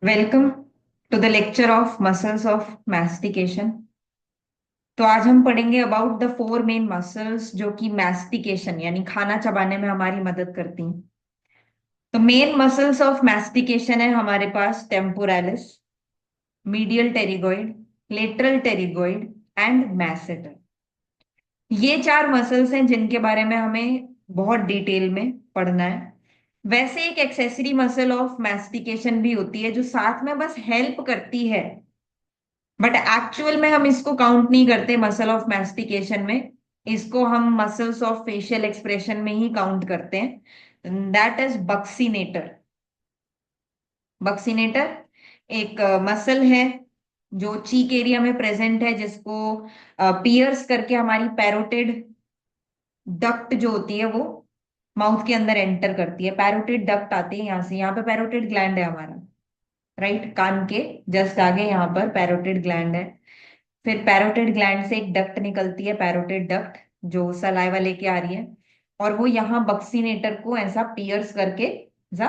Welcome to the lecture of muscles of mastication. तो आज हम पढ़ेंगे about the four main muscles जो कि मैस्टिकेशन यानी खाना चबाने में हमारी मदद करती हैं। तो मेन मसल्स ऑफ मैस्टिकेशन है हमारे पास temporalis, medial pterygoid, lateral pterygoid and masseter. ये चार मसल्स हैं जिनके बारे में हमें बहुत डिटेल में पढ़ना है। वैसे एक एक्सेसरी मसल ऑफ मैस्टिकेशन भी होती है जो साथ में बस हेल्प करती है, बट एक्चुअल में हम इसको काउंट नहीं करते मसल ऑफ मैस्टिकेशन में। इसको हम मसल्स ऑफ फेशियल एक्सप्रेशन में ही काउंट करते हैं। That is buccinator. बक्सीनेटर एक मसल है जो चीक एरिया में प्रेजेंट है, जिसको पियर्स करके हमारी पैरोटिड डक्ट जो होती है वो माउथ के अंदर एंटर करती है। पैरोटिड डक्ट आती है यहाँ से, यहाँ पे पैरोटिड ग्लैंड है हमारा, राइट, कान के जस्ट आगे यहाँ पर पैरोटिड ग्लैंड है। फिर पैरोटिड ग्लैंड से एक डक्ट निकलती है, पैरोटिड डक्ट, जो सलाइवा लेके आ रही है, और वो यहाँ बक्सीनेटर को ऐसा पियर्स करके ऐसा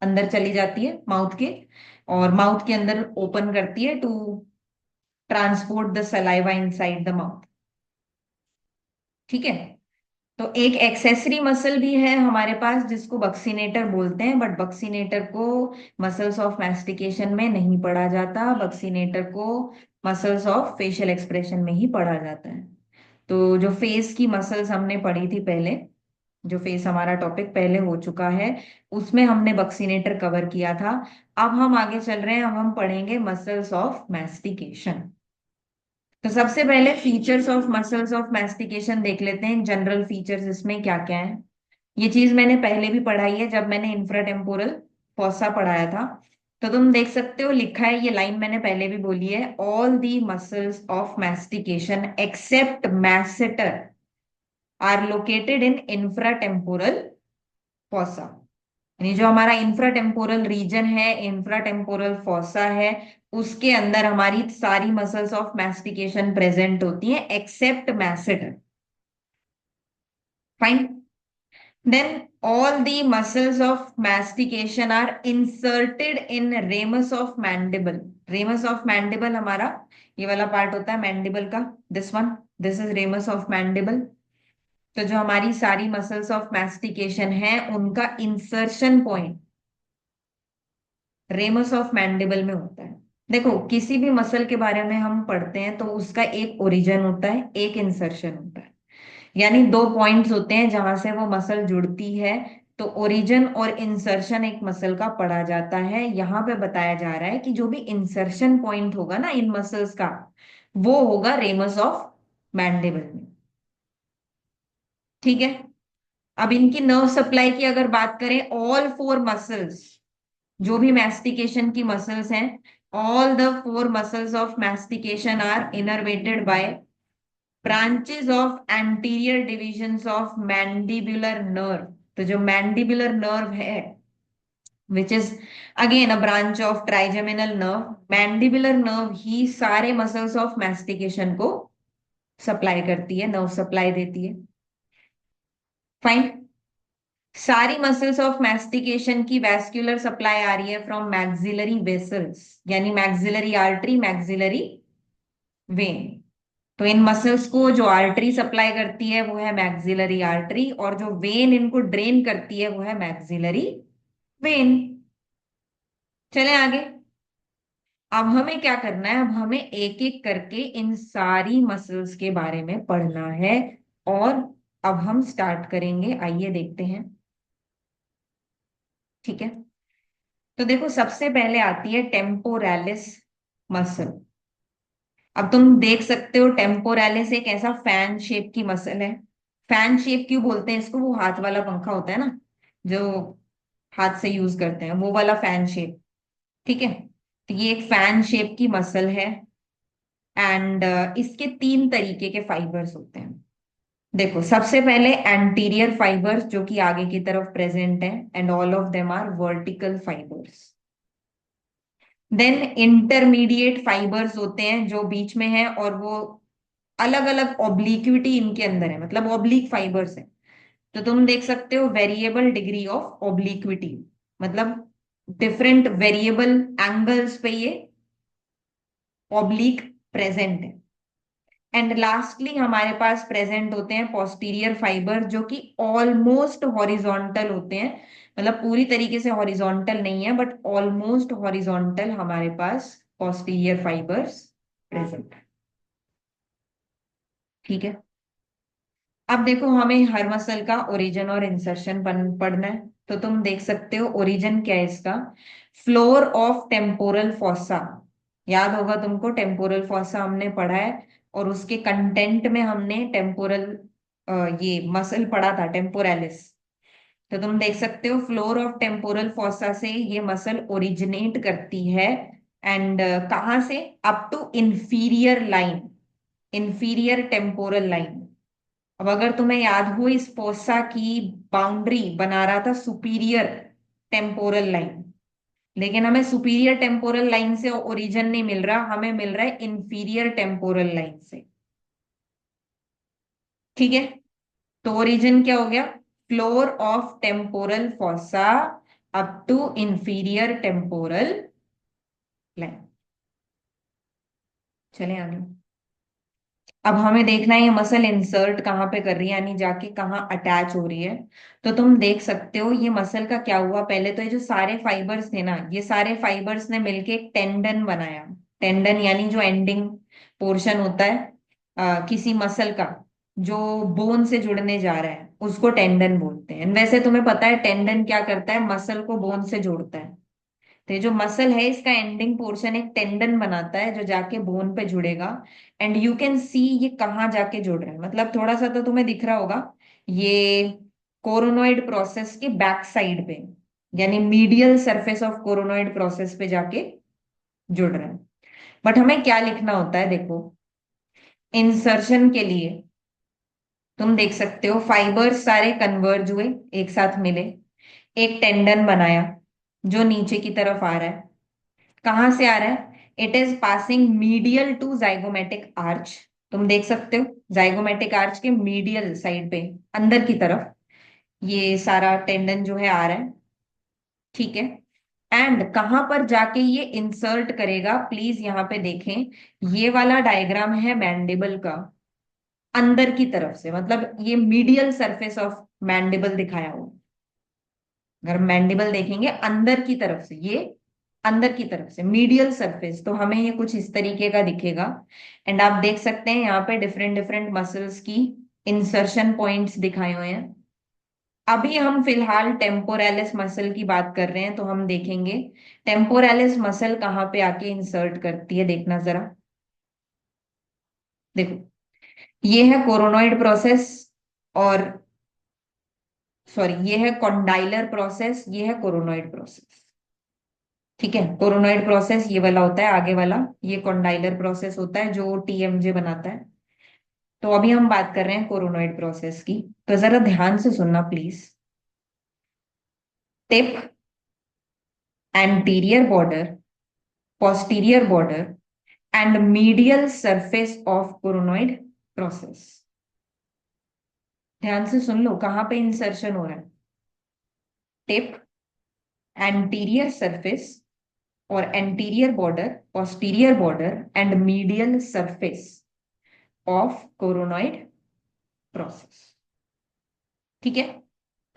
अंदर चली जाती है माउथ के, और माउथ के अंदर ओपन करती है to transport the saliva inside the mouth. ठीक है। तो एक एक्सेसरी मसल भी है हमारे पास जिसको बक्सीनेटर बोलते हैं, बट बक्सीनेटर को मसल्स ऑफ मैस्टिकेशन में नहीं पढ़ा जाता, बक्सीनेटर को मसल्स ऑफ फेशियल एक्सप्रेशन में ही पढ़ा जाता है। तो जो फेस की मसल्स हमने पढ़ी थी पहले, जो फेस हमारा टॉपिक पहले हो चुका है, उसमें हमने बक्सीनेटर कवर किया था। अब हम आगे चल रहे हैं, अब हम पढ़ेंगे मसल्स ऑफ मैस्टिकेशन। तो सबसे पहले features of muscles of mastication देख लेते हैं। जनरल फीचर्स इसमें क्या क्या है, ये चीज मैंने पहले भी पढ़ाई है जब मैंने इंफ्राटेम्पोरल फॉसा पढ़ाया था। तो तुम देख सकते हो, लिखा है, ये लाइन मैंने पहले भी बोली है, all the muscles of mastication except masseter are located in infratemporal fossa. यानी जो हमारा इंफ्राटेम्पोरल रीजन है, इंफ्राटेम्पोरल फॉसा है, उसके अंदर हमारी सारी मसल्स ऑफ मैस्टिकेशन प्रेजेंट होती हैं except masseter. Fine. Then all the muscles of mastication are inserted in ramus of mandible. Ramus of mandible हमारा ये वाला पार्ट होता है मैंडिबल का, this one, this is ramus of mandible। तो जो हमारी सारी मसल्स ऑफ मैस्टिकेशन है उनका insertion point ramus of mandible में होता है। देखो, किसी भी मसल के बारे में हम पढ़ते हैं तो उसका एक ओरिजिन होता है, एक इंसर्शन होता है, यानी दो पॉइंट्स होते हैं जहां से वो मसल जुड़ती है। तो ओरिजिन और इंसर्शन एक मसल का पढ़ा जाता है। यहाँ पे बताया जा रहा है कि जो भी इंसर्शन पॉइंट होगा ना इन मसल्स का, वो होगा रेमस ऑफ मैंडिबल में। ठीक है। अब इनकी नर्व सप्लाई की अगर बात करें, ऑल फोर मसल्स, जो भी मैस्टिकेशन की मसल्स हैं, all the four muscles of mastication are innervated by branches of anterior divisions of mandibular nerve. तो जो मैंडिबुलर नर्व है, which is again a branch of trigeminal nerve, mandibular nerve ही सारे muscles of mastication को supply करती है, nerve supply देती है। फाइन। सारी मसल्स ऑफ मैस्टिकेशन की वैस्कुलर सप्लाई आ रही है फ्रॉम मैक्सिलरी वेसल्स, यानी मैक्सिलरी आर्टरी, मैक्सिलरी वेन। तो इन मसल्स को जो आर्टरी सप्लाई करती है वो है मैक्सिलरी आर्टरी, और जो वेन इनको ड्रेन करती है वो है मैक्सिलरी वेन। चलें आगे। अब हमें क्या करना है, अब हमें एक एक करके इन सारी मसल्स के बारे में पढ़ना है, और अब हम स्टार्ट करेंगे, आइए देखते हैं। ठीक है। तो देखो, सबसे पहले आती है टेम्पोरालिस मसल। अब तुम देख सकते हो, टेम्पोरालिस एक ऐसा फैन शेप की मसल है। फैन शेप क्यों बोलते हैं इसको, वो हाथ वाला पंखा होता है ना, जो हाथ से यूज करते हैं, वो वाला फैन शेप। ठीक है। तो ये एक फैन शेप की मसल है, एंड इसके तीन तरीके के फाइबर्स होते हैं। देखो, सबसे पहले एंटीरियर फाइबर्स जो कि आगे की तरफ प्रेजेंट है, and all of them are vertical fibres. Then intermediate fibres होते हैं जो बीच में है, और वो अलग अलग ऑब्लिक्विटी इनके अंदर है, मतलब ऑब्लिक फाइबर्स है। तो तुम देख सकते हो वेरिएबल डिग्री ऑफ ऑब्लिक्विटी, मतलब डिफरेंट वेरिएबल एंगल्स पे ये ऑब्लिक प्रेजेंट है। एंड लास्टली हमारे पास प्रेजेंट होते हैं पोस्टीरियर फाइबर, जो कि ऑलमोस्ट हॉरिजॉन्टल होते हैं, मतलब पूरी तरीके से हॉरिजॉन्टल नहीं है बट ऑलमोस्ट हॉरिजॉन्टल हमारे पास पोस्टीरियर फाइबर्स प्रेजेंट है। ठीक है। अब देखो हमें हर मसल का ओरिजिन और इंसर्शन पढ़ना है। तो तुम देख सकते हो ओरिजिन क्या है इसका, फ्लोर ऑफ टेम्पोरल फॉसा। याद होगा तुमको, टेम्पोरल फॉसा हमने पढ़ा है, और उसके कंटेंट में हमने टेम्पोरल ये मसल पढ़ा था, टेम्पोरालिस। तो तुम देख सकते हो फ्लोर ऑफ टेम्पोरल फॉसा से ये मसल ओरिजिनेट करती है। एंड कहाँ से, up to inferior line, inferior temporal line. अब अगर तुम्हें याद हो, इस फोसा की बाउंड्री बना रहा था सुपीरियर टेम्पोरल लाइन, लेकिन हमें सुपीरियर टेम्पोरल लाइन से ओरिजिन नहीं मिल रहा, हमें मिल रहा है इंफीरियर टेम्पोरल लाइन से। ठीक है। तो ओरिजिन क्या हो गया, floor of temporal fossa up to inferior temporal line. चले आगे। अब हमें देखना है ये मसल इंसर्ट कहाँ पे कर रही है, यानी जाके कहाँ अटैच हो रही है। तो तुम देख सकते हो ये मसल का क्या हुआ, पहले तो ये जो सारे फाइबर्स थे ना, ये सारे फाइबर्स ने मिलके एक टेंडन बनाया। टेंडन यानी जो एंडिंग पोर्शन होता है किसी मसल का, जो बोन से जुड़ने जा रहा है, उसको टेंडन बोलते हैं। वैसे तुम्हें पता है टेंडन क्या करता है, मसल को बोन से जोड़ता है। तो ये जो मसल है इसका एंडिंग पोर्शन एक टेंडन बनाता है जो जाके बोन पे जुड़ेगा। एंड यू कैन सी ये कहाँ जाके जुड़ रहा है, मतलब थोड़ा सा तो तुम्हें दिख रहा होगा, ये कोरोनोइड प्रोसेस के बैक साइड पे, यानी medial surface of coronoid process पे जाके जुड़ रहा है। बट हमें क्या लिखना होता है, देखो इंसर्शन के लिए तुम देख सकते हो फाइबर्स सारे कन्वर्ज हुए, एक साथ मिले, एक टेंडन बनाया जो नीचे की तरफ आ रहा है। कहाँ से आ रहा है, it is passing medial to zygomatic arch. तुम देख सकते हो जाइगोमेटिक आर्च के मीडियल साइड पे अंदर की तरफ ये सारा टेंडन जो है आ रहा है। ठीक है। एंड कहां पर जाके ये इंसर्ट करेगा, प्लीज यहाँ पे देखें, ये वाला डायग्राम है मैंडिबल का, अंदर की तरफ से, मतलब ये मीडियल सरफेस ऑफ मैंडिबल दिखाया हुआ। अगर मैंडिबल देखेंगे अंदर की तरफ से, ये अंदर की तरफ से मीडियल सरफेस, तो हमें ये कुछ इस तरीके का दिखेगा। एंड आप देख सकते हैं यहाँ पे डिफरेंट डिफरेंट मसल्स की इंसर्शन पॉइंट्स दिखाए हुए हैं। अभी हम फिलहाल टेम्पोरालिस मसल की बात कर रहे हैं, तो हम देखेंगे टेम्पोरालिस मसल कहाँ पे आके इंसर्ट करती है, देखना जरा। देखो ये है कोरोनॉइड प्रोसेस, और सॉरी ये है कॉन्डाइलर प्रोसेस, ये है कोरोनॉइड प्रोसेस। ठीक है, कोरोनॉइड प्रोसेस ये वाला होता है आगे वाला, ये कॉन्डाइलर प्रोसेस होता है जो टीएमजे बनाता है। तो अभी हम बात कर रहे हैं कोरोनॉइड प्रोसेस की, तो जरा ध्यान से सुनना please. Tip, anterior border, posterior border and medial surface of coronoid process। ध्यान से सुन लो कहां पे इंसर्शन हो रहा है, टिप, एंटीरियर सरफेस और anterior border, posterior border and medial surface of coronoid process. ठीक है।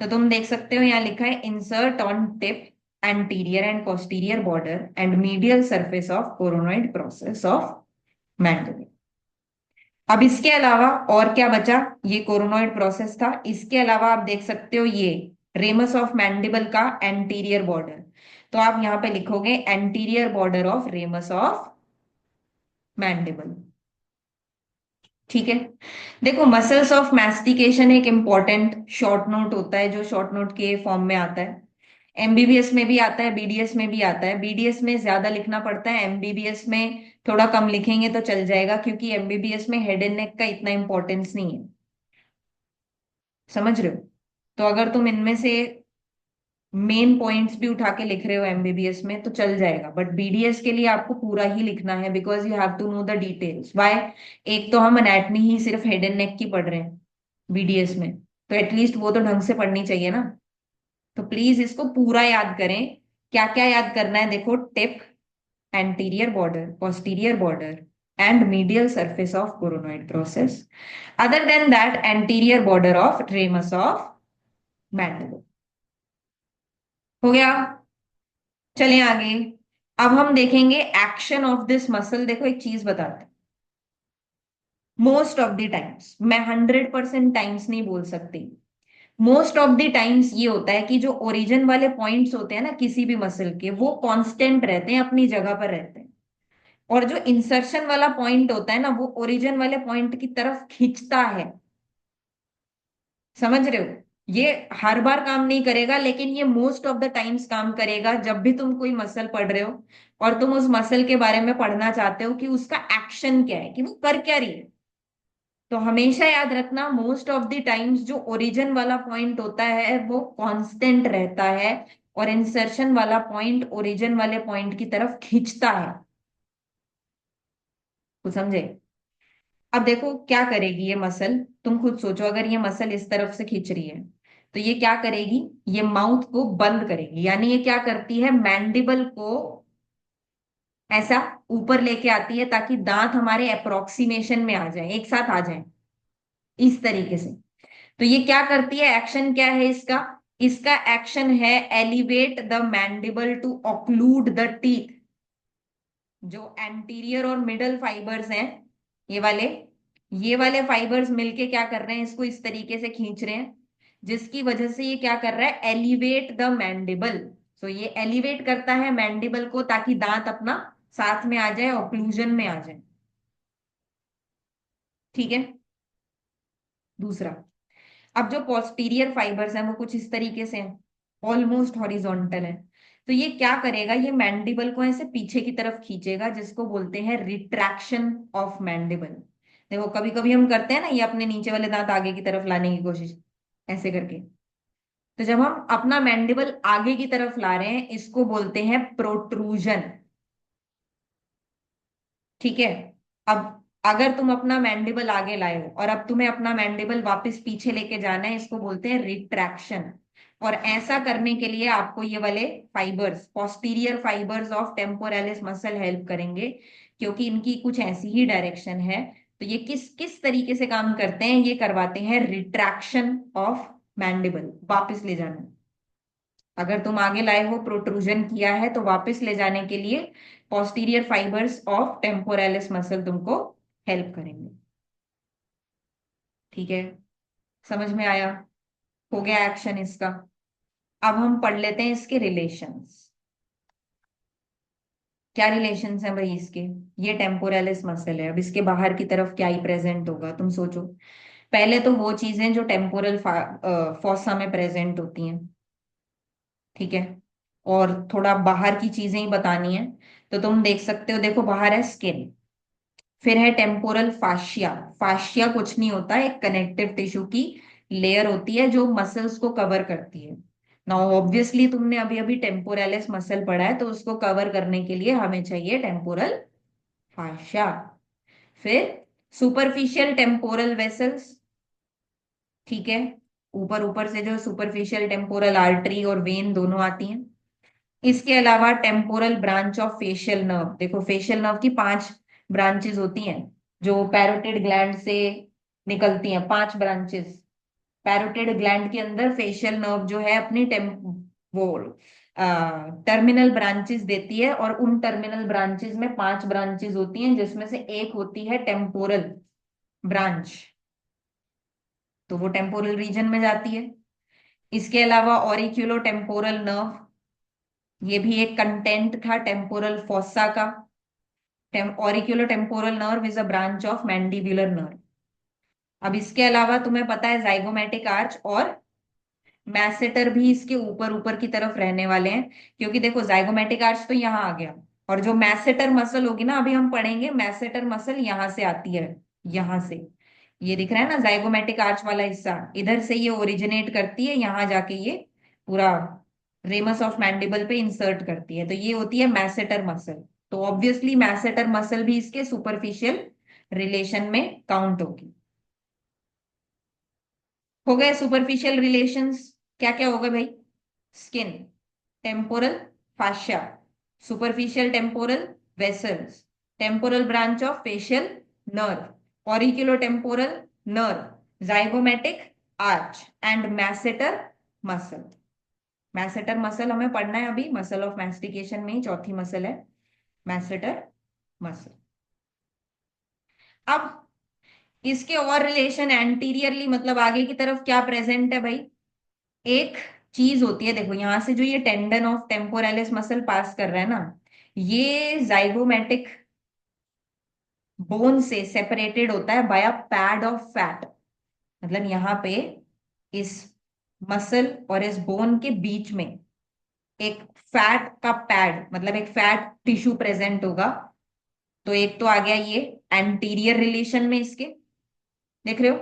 तो तुम देख सकते हो यहाँ लिखा है insert on tip, anterior and posterior border and medial surface of coronoid process of mandible. अब इसके अलावा और क्या बचा, ये कोरोनॉइड प्रोसेस था, इसके अलावा आप देख सकते हो ये रेमस ऑफ मैंडिबल का एंटीरियर बॉर्डर। तो आप यहां पे लिखोगे anterior border of ramus of mandible. ठीक है। देखो मसल्स ऑफ मैस्टिकेशन एक इंपॉर्टेंट शॉर्ट नोट होता है जो शॉर्ट नोट के फॉर्म में आता है, एमबीबीएस में भी आता है, बीडीएस में भी आता है। बीडीएस में ज्यादा लिखना पड़ता है, एमबीबीएस में थोड़ा कम लिखेंगे तो चल जाएगा, क्योंकि एमबीबीएस में हेड एंड नेक का इतना इंपॉर्टेंस नहीं है। समझ रहे हो। तो अगर तुम इनमें से मेन पॉइंट्स भी उठा के लिख रहे हो एमबीबीएस में तो चल जाएगा, बट बीडीएस के लिए आपको पूरा ही लिखना है, because you have to know the details. Why, एक तो हम एनाटमी ही सिर्फ हेड एंड नेक की पढ़ रहे हैं बीडीएस में, तो एटलीस्ट वो तो ढंग से पढ़नी चाहिए ना। तो प्लीज इसको पूरा याद करें क्या क्या याद करना है, देखो, tip, anterior border, posterior border, and medial surface of coronoid process. Other than that, anterior border of ramus of mandible. हो गया। चलें आगे। अब हम देखेंगे एक्शन ऑफ दिस मसल। देखो एक चीज बताते हैं, मोस्ट ऑफ द टाइम्स, मैं 100% टाइम्स नहीं बोल सकती, मोस्ट ऑफ द टाइम्स ये होता है कि जो ओरिजिन वाले पॉइंट्स होते हैं ना किसी भी मसल के, वो कांस्टेंट रहते हैं, अपनी जगह पर रहते हैं। और जो इंसर्शन वाला पॉइंट होता है ना, वो ओरिजिन वाले पॉइंट की तरफ खींचता है। समझ रहे हो? ये हर बार काम नहीं करेगा, लेकिन ये मोस्ट ऑफ द टाइम्स काम करेगा जब भी तुम कोई मसल पढ़ रहे हो और तुम उस मसल के बारे में पढ़ना चाहते हो कि उसका एक्शन क्या है, कि वो कर क्या रही है। तो हमेशा याद रखना, मोस्ट ऑफ द टाइम्स जो ओरिजिन वाला पॉइंट होता है वो कांस्टेंट रहता है, और इंसर्शन वाला पॉइंट ओरिजिन वाले पॉइंट की तरफ खींचता है। कुछ समझे? अब देखो क्या करेगी ये मसल, तुम खुद सोचो, अगर ये मसल इस तरफ से खींच रही है तो ये क्या करेगी, ये माउथ को बंद करेगी। यानी ये क्या करती है, मैंडिबल को ऐसा ऊपर लेके आती है ताकि दांत हमारे अप्रोक्सीमेशन में आ जाए, एक साथ आ जाए, इस तरीके से। तो ये क्या करती है, एक्शन क्या है इसका, इसका एक्शन है elevate the mandible to occlude the teeth. जो एंटीरियर और मिडल फाइबर्स हैं, ये वाले ये वाले फाइबर्स मिलके क्या कर रहे हैं, इसको इस तरीके से खींच रहे हैं, जिसकी वजह से ये क्या कर रहा है, एलिवेट द मैंडिबल। सो ये एलिवेट करता है मैंडिबल को ताकि दांत अपना साथ में आ जाए, ऑक्लूजन में आ जाए। ठीक है। दूसरा, अब जो पोस्टीरियर फाइबर्स हैं वो कुछ इस तरीके से हैं, ऑलमोस्ट हॉरिजॉन्टल है। तो ये क्या करेगा, ये मैंडिबल को ऐसे पीछे की तरफ खींचेगा, जिसको बोलते हैं रिट्रैक्शन ऑफ मैंडिबल। देखो कभी कभी हम करते हैं ना, ये अपने नीचे वाले दांत आगे की तरफ लाने की कोशिश, ऐसे करके। तो जब हम अपना मैंडिबल आगे की तरफ ला रहे हैं, इसको बोलते हैं प्रोट्रूजन। ठीक है। अब अगर तुम अपना मैंडिबल आगे लाए हो और अब तुम्हें अपना मैंडिबल वापस पीछे लेके जाना है, इसको बोलते हैं रिट्रैक्शन। और ऐसा करने के लिए आपको ये वाले fibres, posterior fibres of temporalis muscle help करेंगे, क्योंकि इनकी कुछ ऐसी ही डायरेक्शन है। तो ये किस किस तरीके से काम करते हैं, ये करवाते हैं रिट्रैक्शन ऑफ मैंडिबल, वापस ले जाना। अगर तुम आगे लाए हो, प्रोट्रूजन किया है, तो वापस ले जाने के लिए posterior fibres of temporalis muscle तुमको हेल्प करेंगे। ठीक है, समझ में आया? हो गया एक्शन इसका। अब हम पढ़ लेते हैं इसके रिलेशंस। क्या रिलेशंस हैं भाई इसके? ये टेम्पोरालिस मसल है, अब इसके बाहर की तरफ क्या ही प्रेजेंट होगा, तुम सोचो। पहले तो वो चीजें जो टेम्पोरल फॉसा में प्रेजेंट होती हैं। ठीक है। और थोड़ा बाहर की चीजें ही बतानी है, तो तुम देख सकते हो, देखो बाहर है स्किन, फिर है टेम्पोरल फाशिया। फाशिया कुछ नहीं होता, एक कनेक्टिव टिश्यू की लेयर होती है जो मसल्स को कवर करती है। नाउ ऑब्वियसली तुमने अभी अभी टेम्पोरलिस मसल पढ़ा है, तो उसको कवर करने के लिए हमें चाहिए टेम्पोरल फाशिया। फिर सुपरफिशियल टेम्पोरल वेसल्स। ठीक है। ऊपर ऊपर से जो सुपरफिशियल टेम्पोरल आर्टरी और वेन दोनों आती हैं। इसके अलावा temporal branch of facial nerve. देखो फेशियल नर्व की 5 ब्रांचेस होती हैं, जो पैरोटिड ग्लैंड से निकलती हैं, 5 ब्रांचेस। पैरोटिड ग्लैंड के अंदर फेशियल नर्व जो है अपनी वो टर्मिनल ब्रांचेस देती है, और उन टर्मिनल ब्रांचेस में 5 ब्रांचेस होती हैं, जिसमें से एक होती है टेम्पोरल ब्रांच, तो वो टेम्पोरल रीजन में जाती है। इसके अलावा ऑरिक्यूलो टेम्पोरल नर्व, ये भी एक कंटेंट था टेम्पोरल फोसा का। Auriculotemporal nerve is a branch of mandibular nerve. अब इसके अलावा तुम्हें पता है जाइगोमेटिक आर्च और मैसेटर भी इसके ऊपर ऊपर की तरफ रहने वाले हैं, क्योंकि देखो जाइगोमेटिक आर्च तो यहाँ आ गया, और जो मैसेटर मसल होगी ना, अभी हम पढ़ेंगे, मैसेटर मसल यहाँ से आती है, यहाँ से। ये दिख रहा है ना जाइगोमेटिक आर्च वाला हिस्सा, इधर से ये ओरिजिनेट करती है, यहाँ जाके ये पूरा रेमस ऑफ मैंडिबल पे इंसर्ट करती है, तो ये होती है मैसेटर मसल। तो ऑब्वियसली मैसेटर मसल भी इसके सुपरफिशियल रिलेशन में काउंट होगी। हो गए सुपरफिशियल रिलेशंस। क्या क्या होगा भाई? Skin, temporal fascia, superficial temporal vessels, temporal branch of facial nerve, auriculotemporal nerve, zygomatic arch and masseter muscle. Masseter muscle हमें पढ़ना है अभी, मसल ऑफ मैस्टिकेशन में ही चौथी मसल है मैसेटर मसल। अब इसके और रिलेशन एंटीरियरली, मतलब आगे की तरफ क्या प्रेजेंट है भाई, एक चीज होती है, देखो यहां से जो ये टेंडन ऑफ टेम्पोरालिस मसल पास कर रहा है ना, ये जाइगोमेटिक बोन से सेपरेटेड होता है by a pad of fat. मतलब यहाँ पे इस मसल और इस बोन के बीच में एक फैट का पैड, मतलब एक फैट टिश्यू प्रेजेंट होगा। तो एक तो आ गया ये एंटीरियर रिलेशन में इसके, देख रहे हो,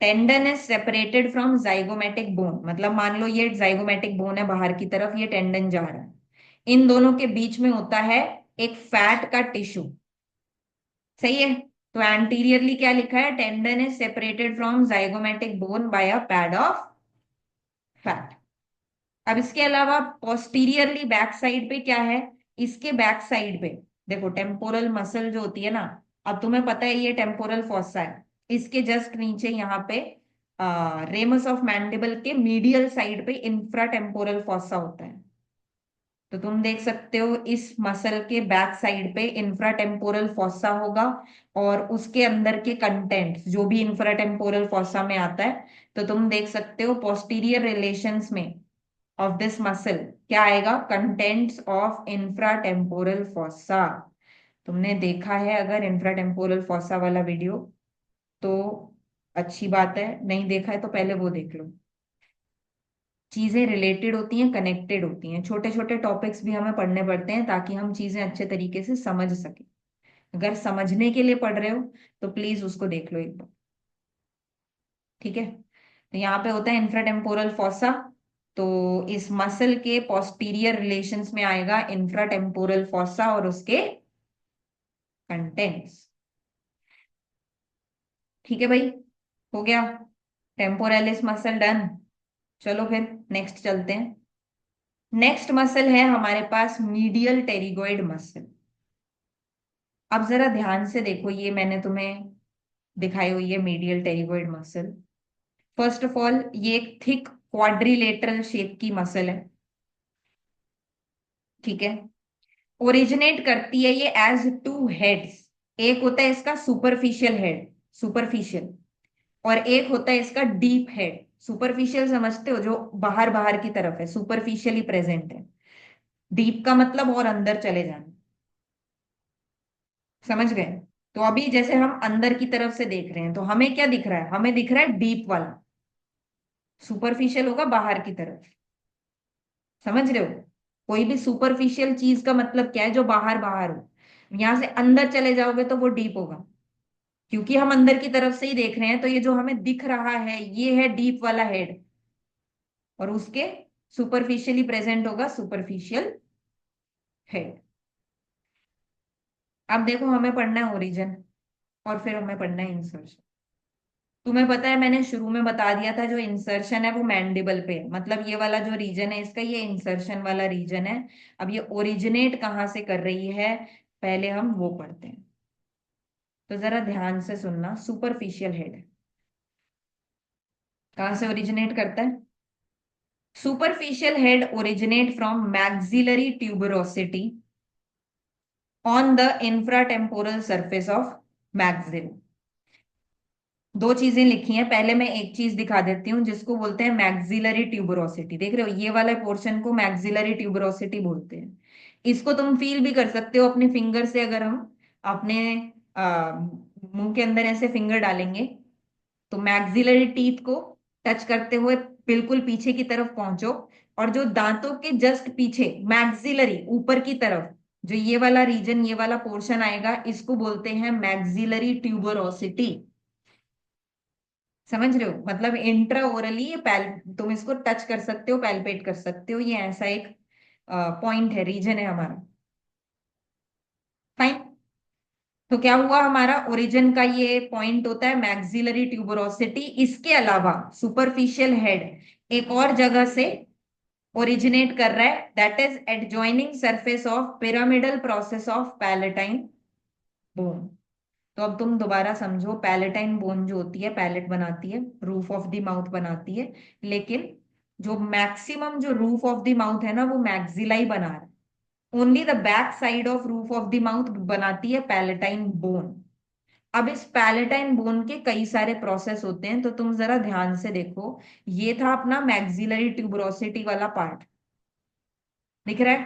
tendon is separated from zygomatic bone, मतलब मान लो ये जाइगोमेटिक बोन है, बाहर की तरफ ये टेंडन जा रहा है, इन दोनों के बीच में होता है एक फैट का टिश्यू, सही है। तो एंटीरियरली क्या लिखा है, tendon is separated from zygomatic bone by a pad of fat. अब इसके अलावा पोस्टीरियरली बैक साइड पे क्या है, इसके बैक साइड पे देखो टेम्पोरल मसल जो होती है ना, अब तुम्हें पता है ये टेम्पोरल फॉसा है, इसके जस्ट नीचे यहाँ पे रेमस ऑफ मैंडिबल के मीडियल साइड पे इंफ्रा टेम्पोरल फॉसा होता है। तो तुम देख सकते हो इस मसल के बैक साइड पे इंफ्राटेम्पोरल फॉसा होगा, और उसके अंदर के कंटेंट्स जो भी इंफ्राटेम्पोरल फॉसा में आता है, तो तुम देख सकते हो पोस्टीरियर रिलेशंस में ऑफ दिस मसल क्या आएगा, कंटेंट्स ऑफ इंफ्राटेम्पोरल फॉसा। तुमने देखा है अगर इंफ्राटेम्पोरल फॉसा वाला वीडियो तो अच्छी बात है, नहीं देखा है तो पहले वो देख लो। चीजें रिलेटेड होती हैं, कनेक्टेड होती हैं, छोटे छोटे टॉपिक्स भी हमें पढ़ने पड़ते हैं ताकि हम चीजें अच्छे तरीके से समझ सके। अगर समझने के लिए पढ़ रहे हो तो प्लीज उसको देख लो एक बार, ठीक है। तो यहाँ पे होता है इंफ्राटेम्पोरल फॉसा, तो इस मसल के पोस्टीरियर रिलेशंस में आएगा इंफ्राटेम्पोरल फॉसा और उसके कंटेंट्स, ठीक है भाई, हो गया टेम्पोरालिस मसल डन। चलो फिर नेक्स्ट चलते हैं। नेक्स्ट मसल है हमारे पास मीडियल टेरिगोइड मसल। अब जरा ध्यान से देखो, ये मैंने तुम्हें दिखाई हुई है medial pterygoid muscle. First of all ये एक थिक क्वाड्रिलेटरल शेप की मसल है, ठीक है। ओरिजिनेट करती है ये एज टू हेड्स, एक होता है इसका सुपरफिशियल हेड, सुपरफिशियल, और एक होता है इसका डीप हेड। सुपरफिशियल समझते हो, जो बाहर बाहर की तरफ है, सुपरफिशियली प्रेजेंट है। डीप का मतलब और अंदर चले जाना, समझ गए। तो अभी जैसे हम अंदर की तरफ से देख रहे हैं तो हमें क्या दिख रहा है, हमें दिख रहा है डीप वाला, सुपरफिशियल होगा बाहर की तरफ, समझ रहे हो। कोई भी सुपरफिशियल चीज का मतलब क्या है, जो बाहर बाहर हो। यहां से अंदर चले जाओगे तो वो डीप होगा, क्योंकि हम अंदर की तरफ से ही देख रहे हैं, तो ये जो हमें दिख रहा है ये है डीप वाला हेड, और उसके सुपरफिशियली प्रेजेंट होगा सुपरफिशियल हेड। अब देखो हमें पढ़ना है ओरिजिन और फिर हमें पढ़ना है इंसर्शन। तुम्हें पता है मैंने शुरू में बता दिया था, जो इंसर्शन है वो मैंडिबल पे है, मतलब ये वाला जो रीजन है इसका, ये इंसर्शन वाला रीजन है। अब ये ओरिजिनेट कहाँ से कर रही है, पहले हम वो पढ़ते हैं। तो जरा ध्यान से सुनना, सुपरफिशियल हेड कहाँ से ओरिजिनेट करता है। Superficial head originate from maxillary tuberosity on the infratemporal surface of maxilla. दो चीजें लिखी हैं, पहले मैं एक चीज दिखा देती हूँ जिसको बोलते हैं मैक्सिलरी ट्यूबरोसिटी। देख रहे हो ये वाला पोर्शन को मैक्सिलरी ट्यूबरोसिटी बोलते हैं। इसको तुम फील भी कर सकते हो अपने फिंगर से, अगर हम अपने मुंह के अंदर ऐसे फिंगर डालेंगे तो मैक्सिलरी टीथ को टच करते हुए बिल्कुल पीछे की तरफ पहुंचो, और जो दांतों के जस्ट पीछे मैक्सिलरी ऊपर की तरफ जो ये वाला रीजन, ये वाला पोर्शन आएगा, इसको बोलते हैं मैक्सिलरी ट्यूबरोसिटी। समझ रहे हो, मतलब इंट्रा ओरली तुम इसको टच कर सकते हो, पैल्पेट कर सकते हो, ये ऐसा एक पॉइंट है, रीजन है हमारा। फाइन। तो क्या हुआ, हमारा ओरिजिन का ये पॉइंट होता है मैक्सिलरी ट्यूबरोसिटी। इसके अलावा सुपरफिशियल हेड एक और जगह से ओरिजिनेट कर रहा है, that is adjoining surface of pyramidal process of palatine bone. तो अब तुम दोबारा समझो, पैलेटाइन बोन जो होती है पैलेट बनाती है, रूफ ऑफ द माउथ बनाती है, लेकिन जो मैक्सिमम जो रूफ ऑफ द माउथ है ना वो मैक्सिला ही बना रहा है। Only the back side of roof of the mouth बनाती है पैलेटाइन बोन। अब इस पैलेटाइन बोन के कई सारे प्रोसेस होते हैं, तो तुम जरा ध्यान से देखो। ये था अपना मैक्सिलरी ट्यूबरोसिटी वाला पार्ट, दिख रहा है?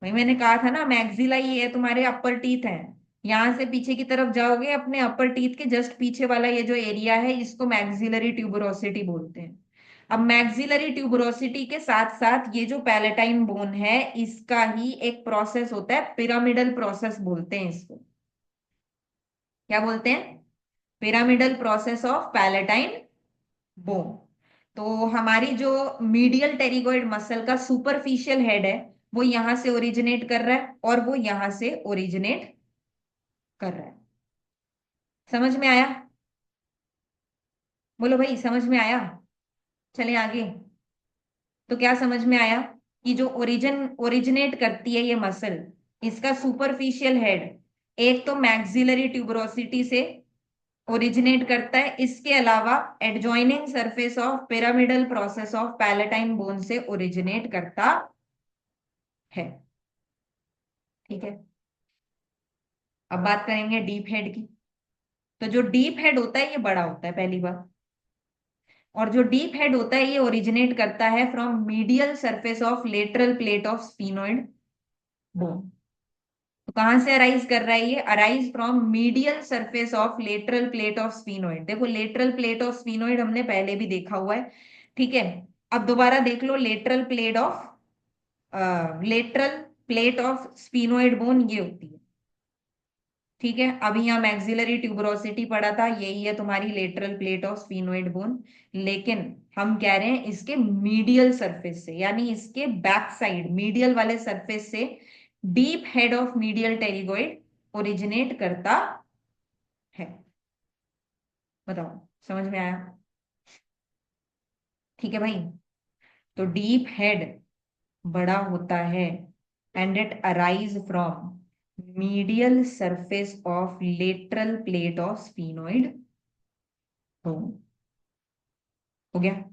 भाई मैंने कहा था ना मैक्सिला ही है, तुम्हारे अपर टीथ है। यहां से पीछे की तरफ जाओगे, अपने अपर टीथ के जस्ट पीछे वाला ये जो एरिया है इसको मैक्सिलरी ट्यूबरोसिटी बोलते हैं। अब मैक्सिलरी ट्यूबरोसिटी के साथ साथ ये जो पैलेटाइन बोन है इसका ही एक प्रोसेस होता है, पिरामिडल प्रोसेस बोलते हैं इसको। क्या बोलते हैं? Pyramidal process of palatine bone. तो हमारी जो मीडियल टेरिगोइड मसल का सुपरफिशियल हेड है वो यहां से ओरिजिनेट कर रहा है और वो यहां से ओरिजिनेट कर रहा है। समझ में आया? बोलो भाई, समझ में आया? चले आगे। तो क्या समझ में आया कि जो ओरिजिनेट करती है ये मसल, इसका सुपरफिशियल हेड एक तो मैक्सिलरी ट्यूबरोसिटी से ओरिजिनेट करता है, इसके अलावा adjoining surface of pyramidal process of palatine bone से ओरिजिनेट करता है। ठीक है, अब बात करेंगे डीप हेड की। तो जो डीप हेड होता है ये बड़ा होता है पहली बार, और जो डीप हेड होता है ये ओरिजिनेट करता है from medial surface of lateral plate of sphenoid bone. तो कहां से अराइज कर रहा है? ये arise from medial surface of lateral plate of sphenoid. देखो लेटरल प्लेट ऑफ स्फीनोइड हमने पहले भी देखा हुआ है, ठीक है? अब दोबारा देख लो, lateral plate of sphenoid bone ये होती है, ठीक है? अभी यहाँ मैक्सिलरी ट्यूबरोसिटी पड़ा था, यही है तुम्हारी lateral plate of sphenoid bone. लेकिन हम कह रहे हैं इसके मीडियल सरफेस से, यानी इसके बैक साइड मीडियल वाले सरफेस से deep head of medial pterygoid originate करता है। बताओ, समझ में आया? ठीक है भाई। तो डीप हेड बड़ा होता है and it arise from medial surface of lateral plate of sphenoid bone. हो गया?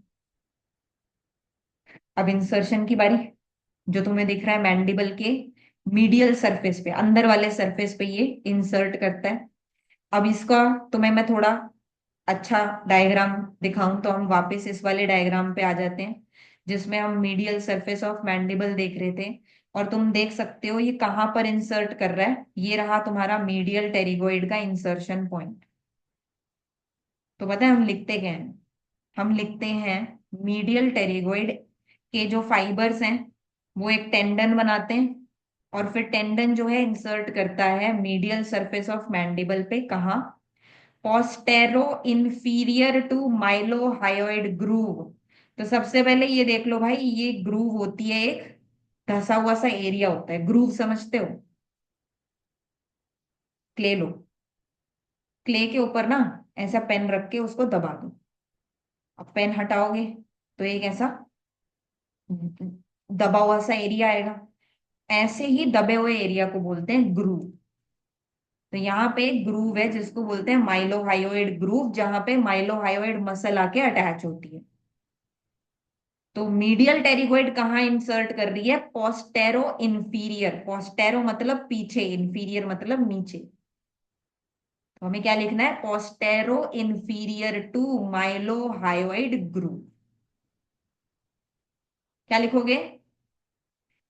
अब इंसर्शन की बारी। जो तुम्हें दिख रहा है मैंडिबल के मीडियल सरफेस पे, अंदर वाले सरफेस पे ये इंसर्ट करता है। अब इसका तुम्हें मैं थोड़ा अच्छा डायग्राम दिखाऊं तो हम वापस इस वाले डायग्राम पे आ जाते हैं जिसमें हम मीडियल सरफेस ऑफ मैंडिबल देख रहे थे। और तुम देख सकते हो ये कहाँ पर इंसर्ट कर रहा है, ये रहा तुम्हारा मीडियल टेरिगोइड का इंसर्शन पॉइंट। तो पता है हम लिखते क्या हैं? हम लिखते हैं मीडियल टेरिगोइड के जो फाइबर्स हैं वो एक टेंडन बनाते हैं, और फिर टेंडन जो है इंसर्ट करता है मीडियल सरफेस ऑफ मैंडिबल पे। कहाँ? पोस्टेरो इंफीरियर टू माइलोहायोइड ग्रूव। तो सबसे पहले ये देख लो भाई, ये ग्रूव होती है, एक धसा हुआ सा एरिया होता है। ग्रूव समझते हो? क्ले लो, क्ले के ऊपर ना ऐसा पेन रख के उसको दबा दो। अब पेन हटाओगे तो एक ऐसा दबा हुआ सा एरिया आएगा। ऐसे ही दबे हुए एरिया को बोलते हैं ग्रूव। तो यहाँ पे एक ग्रूव है जिसको बोलते हैं माइलोहायोइड ग्रूव, जहां पे माइलोहायोइड मसल आके अटैच होती है। तो मीडियल टेरिगोइड कहाँ इंसर्ट कर रही है? पोस्टेरो इंफीरियर। पोस्टेरो मतलब पीछे, इंफीरियर मतलब नीचे। तो हमें क्या लिखना है? पोस्टेरो इंफीरियर टू माइलोहायोइड ग्रूव। क्या लिखोगे?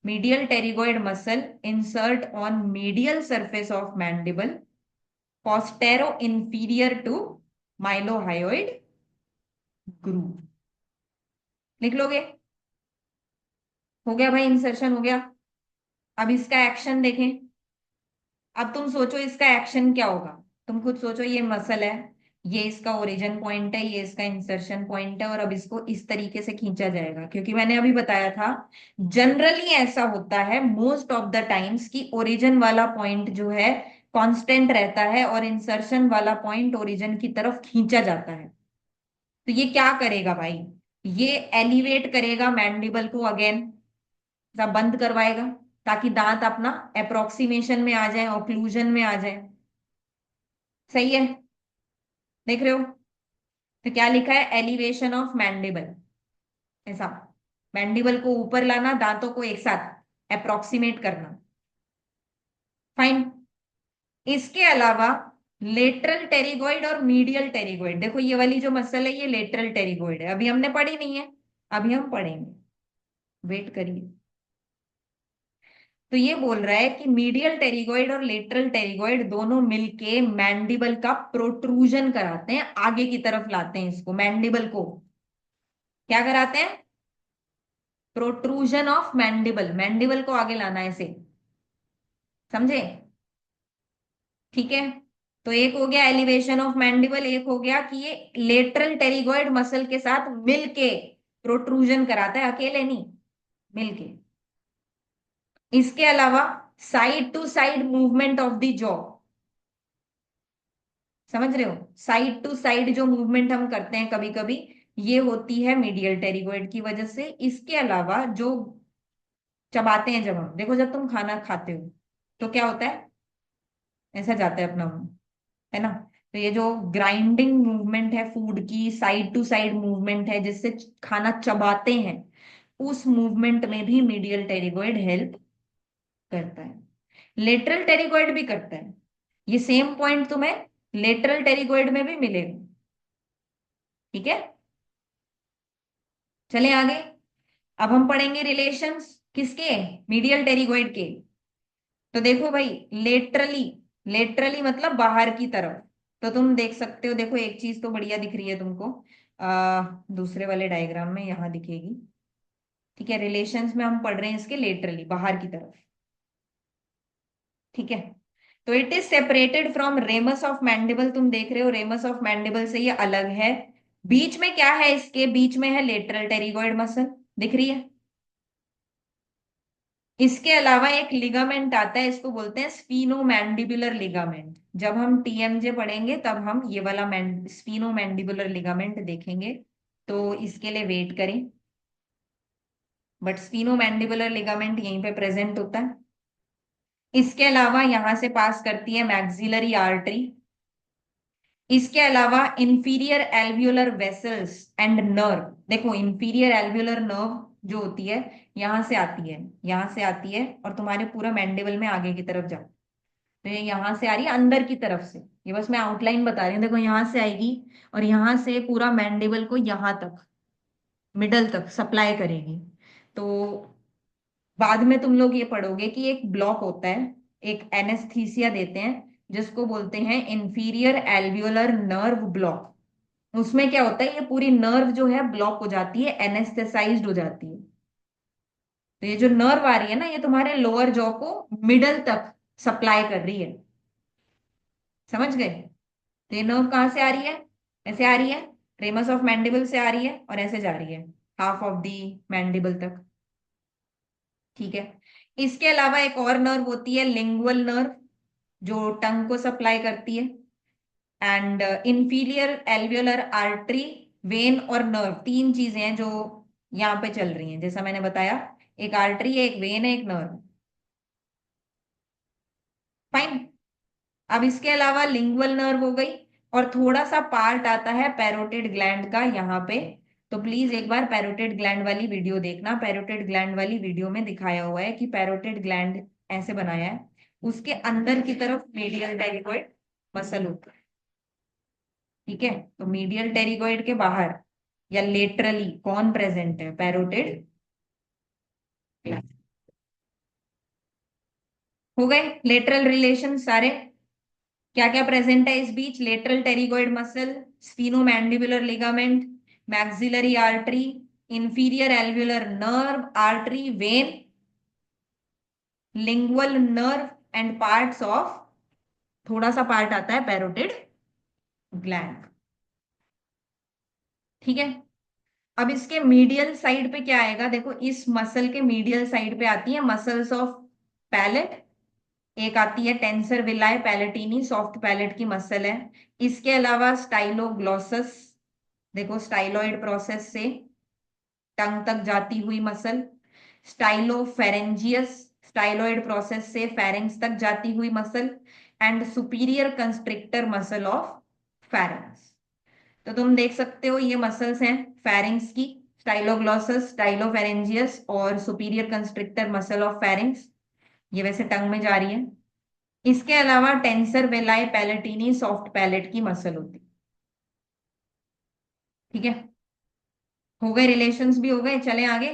medial pterygoid muscle insert on medial surface of mandible posterior inferior to mylohyoid groove। लिख लोगे? हो गया भाई, इंसर्शन हो गया। अब इसका एक्शन देखें। अब तुम सोचो इसका एक्शन क्या होगा। तुम खुद सोचो, ये मसल है, ये इसका ओरिजिन पॉइंट है, ये इसका इंसर्शन पॉइंट है, और अब इसको इस तरीके से खींचा जाएगा, क्योंकि मैंने अभी बताया था जनरली ऐसा होता है मोस्ट ऑफ द टाइम्स कि ओरिजिन वाला पॉइंट जो है कांस्टेंट रहता है और इंसर्शन वाला पॉइंट ओरिजिन की तरफ खींचा जाता है। तो ये क्या करेगा भाई? ये एलिवेट करेगा मैंडिबल को अगेन, सब बंद करवाएगा ताकि दांत अपना अप्रोक्सीमेशन में आ जाए, ऑक्लूजन में आ जाए। सही है, देख रहे हो? तो क्या लिखा है, एलिवेशन ऑफ मैंडिबल, ऐसा मैंडिबल को ऊपर लाना, दांतों को एक साथ अप्रोक्सीमेट करना। फाइन। इसके अलावा लेटरल टेरिगोइड और मीडियल टेरिगोइड, देखो ये वाली जो मसल है ये लेटरल टेरिगोइड है, अभी हमने पढ़ी नहीं है, अभी हम पढ़ेंगे, वेट करिए। तो ये बोल रहा है कि मीडियल टेरिगोइड और लेटरल टेरिगोइड दोनों मिलके मैंडिबल का प्रोट्रूजन कराते हैं, आगे की तरफ लाते हैं इसको, मैंडिबल को क्या कराते हैं, प्रोट्रूजन ऑफ मैंडिबल, मैंडिबल को आगे लाना है इसे, समझे? ठीक है, तो एक हो गया एलिवेशन ऑफ मैंडिबल, एक हो गया कि ये लेटरल टेरिगोइड मसल के साथ मिलके प्रोट्रूजन कराता है, अकेले नहीं, मिलके। इसके अलावा side to side movement of the jaw, समझ रहे हो? साइड टू साइड जो मूवमेंट हम करते हैं कभी कभी, ये होती है मीडियल टेरिगोइड की वजह से। इसके अलावा जो चबाते हैं जब हम, देखो जब तुम खाना खाते हो तो क्या होता है, ऐसा जाता है अपना मुंह, है ना? तो ये जो ग्राइंडिंग मूवमेंट है फूड की, साइड टू साइड मूवमेंट है जिससे खाना चबाते हैं, उस मूवमेंट में भी मीडियल टेरिगोइड हेल्प करता है, लेटरल टेरिगोइड भी करता है। ये सेम पॉइंट तुम्हें लेटरल टेरिगोइड में भी मिलेगा। ठीक है, चले आगे। अब हम पढ़ेंगे रिलेशंस किसके, मीडियल टेरिगोइड के। तो देखो भाई, लेटरली, लेटरली मतलब बाहर की तरफ, तो तुम देख सकते हो, देखो एक चीज तो बढ़िया दिख रही है तुमको, दूसरे वाले डायग्राम में यहां दिखेगी। ठीक है, रिलेशंस में हम पढ़ रहे हैं इसके लेटरली, बाहर की तरफ। ठीक है, तो it is separated from ramus of mandible, तुम देख रहे हो रेमस ऑफ मैंडिबल से ये अलग है। बीच में क्या है, इसके बीच में है लेटरल टेरिगोइड मसल, दिख रही है? इसके अलावा एक लिगामेंट आता है, इसको बोलते हैं स्पीनो मैंडिबुलर लिगामेंट। जब हम टीएमजे पढ़ेंगे तब हम ये वाला स्पीनो मैंडिबुलर लिगामेंट देखेंगे, तो इसके लिए वेट करें। बट स्पीनो मैंडिबुलर लिगामेंट यहीं पे प्रेजेंट होता है। इसके अलावा यहां से पास करती है मैक्सिलरी आर्टरी। इसके अलावा inferior alveolar vessels and nerve, देखो इंफीरियर एल्वियोलर नर्व जो होती है यहां से आती है, यहां से आती है और तुम्हारे पूरा मैंडिबल में आगे की तरफ जाती है। तो ये यहां से आ रही है अंदर की तरफ से, ये बस मैं आउटलाइन बता रही हूँ, देखो यहां से आएगी और यहां से पूरा मैंडिबल को यहां तक, मिडल तक सप्लाई करेगी। तो बाद में तुम लोग ये पढ़ोगे कि एक ब्लॉक होता है, एक एनेस्थीसिया देते हैं जिसको बोलते हैं इंफीरियर एल्वियोलर नर्व ब्लॉक। उसमें क्या होता है, ये पूरी नर्व जो है ब्लॉक हो जाती है, एनेस्थेसाइज्ड हो जाती है। तो ये जो नर्व आ रही है ना, ये तुम्हारे लोअर जॉ को मिडल तक सप्लाई कर रही है, समझ गए? तो ये नर्व कहाँ से आ रही है, ऐसे आ रही है, रेमस ऑफ मैंडिबल से आ रही है और ऐसे जा रही है हाफ ऑफ दी मैंडिबल तक। ठीक है, इसके अलावा एक और नर्व होती है लिंगुअल नर्व, जो टंग को सप्लाई करती है। And inferior alveolar artery, when और नर्व, तीन चीजें हैं जो यहाँ पे चल रही हैं, जैसा मैंने बताया, एक आर्टरी है, एक वेन है, एक नर्व। फाइन। अब इसके अलावा लिंगुअल नर्व हो गई, और थोड़ा सा पार्ट आता है पैरोटिड ग्लैंड का यहाँ पे। तो प्लीज एक बार पैरोटिड ग्लैंड वाली वीडियो देखना, पैरोटिड ग्लैंड वाली वीडियो में दिखाया हुआ है कि पैरोटिड ग्लैंड ऐसे बनाया है, उसके अंदर की तरफ मीडियल टेरिगोइड मसल होता है। ठीक है, तो मीडियल टेरिगोइड के बाहर या लेटरली कौन प्रेजेंट है, पैरोटिड ग्लैंड। हो गए लेटरल रिलेशन सारे। क्या क्या प्रेजेंट है इस बीच, lateral pterygoid muscle, sphenomandibular ligament, maxillary artery, inferior alveolar nerve, artery, vein, lingual nerve and parts of, थोड़ा सा पार्ट आता है पैरोटिड ग्लैंड। ठीक है, अब इसके मीडियल साइड पे क्या आएगा, देखो इस मसल के मीडियल साइड पे आती है मसल्स ऑफ पैलेट, एक आती है टेंसर विलाय पैलेटिनी, सॉफ्ट पैलेट की मसल है। इसके अलावा स्टाइलोग्लोसस, देखो स्टाइलॉइड प्रोसेस से टंग तक जाती हुई मसल। स्टाइलोफेरेंजियस, स्टाइलोइड प्रोसेस से फेरेंक्स तक जाती हुई muscle. And superior constrictor muscle of pharynx. तो तुम देख सकते हो ये मसल्स हैं फेरेंक्स की, स्टाइलोग्लोसस, स्टाइलोफेरेंजियस और superior constrictor muscle of pharynx. ये वैसे टंग में जा रही है। इसके अलावा टेंसर वेलाई पैलेटिनी सॉफ्ट पैलेट की मसल होती है। ठीक है, हो गए, रिलेशंस भी हो गए, चले आगे।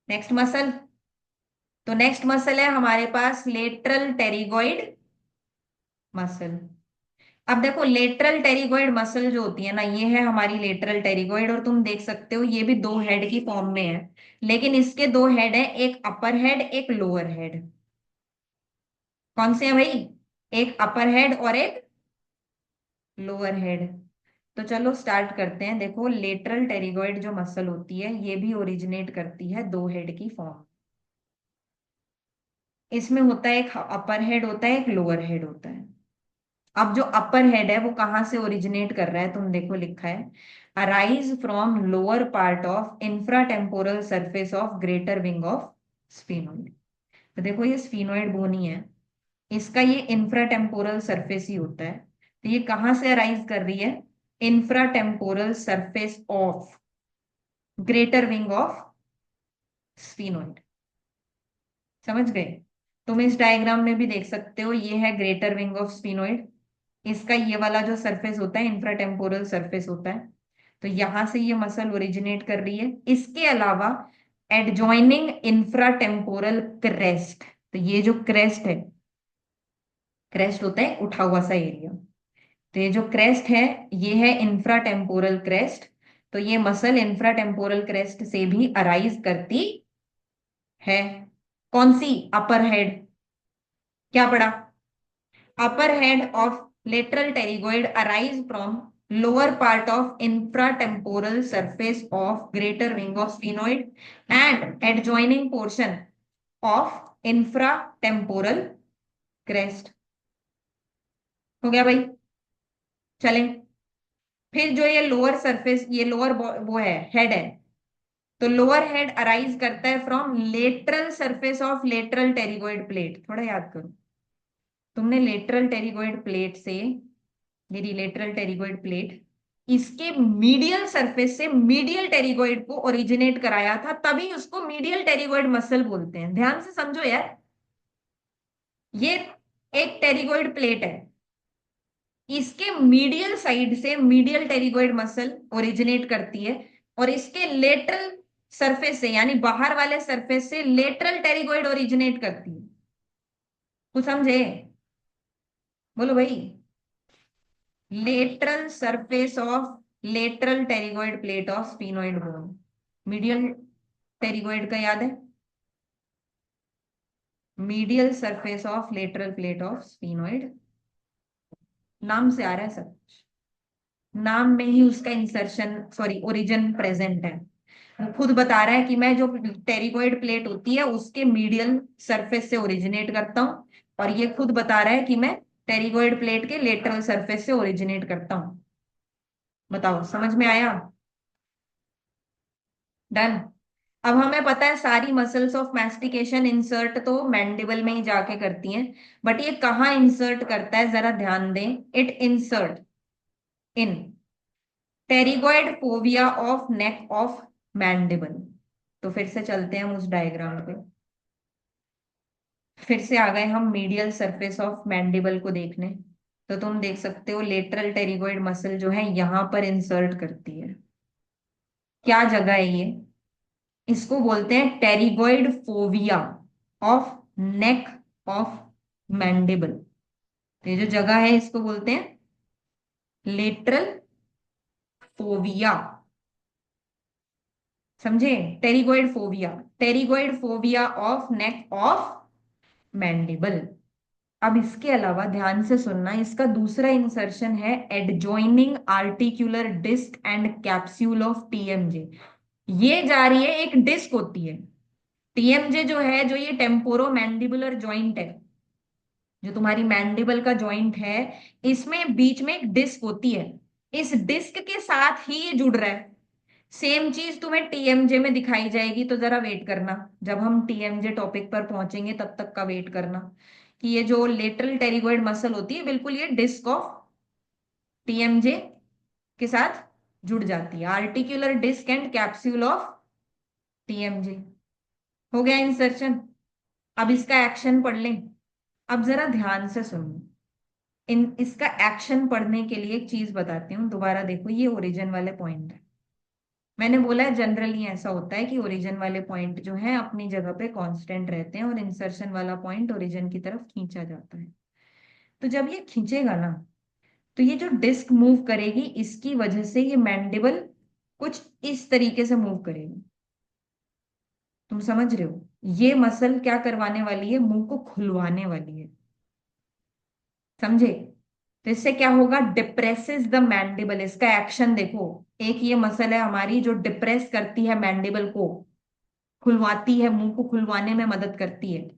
नेक्स्ट मसल, तो नेक्स्ट मसल है हमारे पास लेटरल टेरिगोइड मसल। अब देखो लेटरल टेरिगोइड मसल जो होती है ना, ये है हमारी लेटरल टेरिगोइड, और तुम देख सकते हो ये भी दो हेड की फॉर्म में है। लेकिन इसके दो हेड है, एक अपर हेड एक लोअर हेड। कौन से हैं भाई? एक अपर हेड और एक लोअर हेड। तो चलो स्टार्ट करते हैं। देखो लेटरल टेरिगोइड जो मसल होती है ये भी ओरिजिनेट करती है दो हेड की फॉर्म। इसमें होता है एक अपर हेड होता है, एक लोअर हेड होता है। अब जो अपर हेड है वो कहाँ से ओरिजिनेट कर रहा है, तुम देखो लिखा है arise from lower part of infratemporal surface of greater wing of sphenoid. तो देखो ये स्फीनोइड बोन ही है, इसका ये इंफ्राटेम्पोरल सरफेस ही होता है। तो ये कहाँ से अराइज कर रही है? Infratemporal surface of greater wing of sphenoid. समझ गए? तुम इस डायग्राम में भी देख सकते हो, ये है ग्रेटर विंग ऑफ स्फीनोइड। इसका ये वाला जो सरफेस होता है इंफ्राटेम्पोरल सरफेस होता है। तो यहां से ये मसल ओरिजिनेट कर रही है। इसके अलावा एडजॉइनिंग इंफ्राटेम्पोरल क्रेस्ट, तो ये जो क्रेस्ट है, क्रेस्ट होता है उठा हुआ सा एरिया, तो ये जो क्रेस्ट है ये है इंफ्राटेम्पोरल क्रेस्ट। तो ये मसल इंफ्राटेम्पोरल क्रेस्ट से भी अराइज करती है। कौन सी? अपर हेड। क्या पढ़ा? upper head of lateral pterygoid arise from lower part of infratemporal surface of greater wing of sphenoid and adjoining portion of infratemporal crest। हो गया भाई? चलें, फिर जो ये लोअर सरफेस, ये लोअर वो है हेड है, तो लोअर हेड अराइज करता है from lateral surface of lateral pterygoid plate. थोड़ा याद करो, तुमने लेटरल टेरिगोइड प्लेट से, ये लेटरल टेरिगोइड प्लेट, इसके मीडियल सरफेस से मीडियल टेरिगोइड को ओरिजिनेट कराया था, तभी उसको मीडियल टेरिगोइड मसल बोलते हैं। ध्यान से समझो यार, ये एक टेरिगोइड प्लेट है, इसके मीडियल साइड से मीडियल टेरिगोइड मसल ओरिजिनेट करती है, और इसके लेटरल सरफेस से यानी बाहर वाले सरफेस से लेटरल टेरिगोइड ओरिजिनेट करती है। कुछ समझे? बोलो भाई। Lateral surface of lateral pterygoid plate of sphenoid bone. Medial pterygoid का याद है? Medial surface of lateral plate of sphenoid, नाम से आ रहा है सब कुछ, नाम में ही उसका इंसर्शन सॉरी ओरिजिन प्रेजेंट है। वो खुद बता रहा है कि मैं जो टेरिगोइड प्लेट होती है उसके मीडियल सरफेस से ओरिजिनेट करता हूँ, और ये खुद बता रहा है कि मैं टेरिगोइड प्लेट के लेटरल सरफेस से ओरिजिनेट करता हूँ। बताओ समझ में आया? डन। अब हमें पता है सारी मसल्स ऑफ मैस्टिकेशन इंसर्ट तो मैंडिबल में ही जाके करती हैं, बट ये कहाँ इंसर्ट करता है जरा ध्यान दें। It insert in pterygoid fovea of neck of mandible. तो फिर से चलते हैं हम उस डायग्राम पे, फिर से आ गए हम मीडियल सरफेस ऑफ मैंडिबल को देखने। तो तुम देख सकते हो लेटरल टेरिगोइड मसल जो है यहां पर इंसर्ट करती है। क्या जगह है ये? इसको बोलते हैं pterygoid fovea of neck of mandible. तो ये जो जगह है इसको बोलते हैं लेटरल फोविया। समझे? Pterygoid fovea, pterygoid fovea of neck of mandible. अब इसके अलावा ध्यान से सुनना, इसका दूसरा इंसर्शन है adjoining articular disc and capsule of TMJ. ये जा रही है, एक डिस्क होती है टीएमजे जो है, जो ये टेम्पोरो मैंडिबुलर जॉइंट है, जो तुम्हारी मैंडिबल का जॉइंट है, इसमें बीच में एक डिस्क होती है। इस डिस्क के साथ ही ये जुड़ रहा है, सेम चीज तुम्हें टीएमजे में दिखाई जाएगी, तो जरा वेट करना, जब हम टीएमजे टॉपिक पर पहुंचेंगे तब तक का वेट करना, कि ये जो लेटरल टेरिगोइड मसल होती है बिल्कुल ये डिस्क ऑफ टीएमजे के साथ जुड़ जाती है, articular disc and capsule of TMJ. हो गया इंसर्शन। अब इसका एक्शन पढ़ लें। अब जरा ध्यान से सुनो, इन इसका एक्शन पढ़ने के लिए एक चीज बताती हूँ, दोबारा देखो, ये ओरिजिन वाले पॉइंट है। मैंने बोला है जनरली ऐसा होता है कि ओरिजिन वाले पॉइंट जो है अपनी जगह पे कांस्टेंट रहते हैं और इंसर्शन वाला पॉइंट ओरिजिन की तरफ खींचा जाता है। तो जब ये खींचेगा ना, तो ये जो डिस्क मूव करेगी इसकी वजह से ये मैंडिबल कुछ इस तरीके से मूव करेगी। तुम समझ रहे हो, ये मसल क्या करवाने वाली है, मुंह को खुलवाने वाली है। समझे? तो इससे क्या होगा, डिप्रेसेस द मैंडिबल। इसका एक्शन देखो, एक ये मसल है हमारी जो डिप्रेस करती है मैंडिबल को, खुलवाती है, मुंह को खुलवाने में मदद करती है।